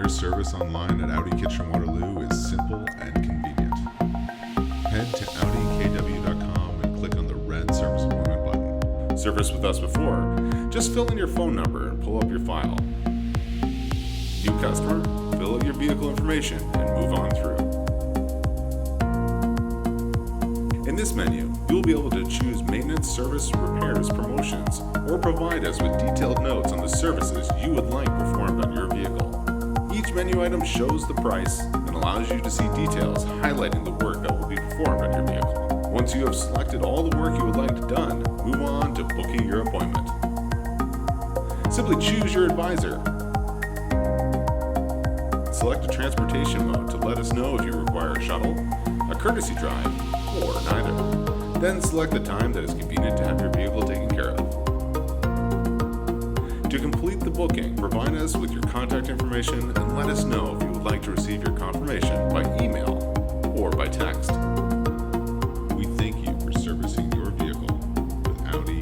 for service online at Audi Kitchen Waterloo is simple and convenient. Head to AudiKW.com and click on the red Service Appointment button. Service with us before? Just fill in your phone number and pull up your file. New customer? Fill out your vehicle information and move on through. In this menu, you'll be able to choose maintenance, service, repairs, promotions, or provide us with detailed notes on the services you would like performed on your vehicle. Each menu item shows the price and allows you to see details highlighting the work that will be performed on your vehicle. Once you have selected all the work you would like done, move on to booking your appointment. Simply choose your advisor. Select a transportation mode to let us know if you require a shuttle, a courtesy drive, or neither. Then select the time that is convenient to have your vehicle taken care of. To complete the booking, provide us with your contact information and let us know if you would like to receive your confirmation by email or by text. We thank you for servicing your vehicle with Audi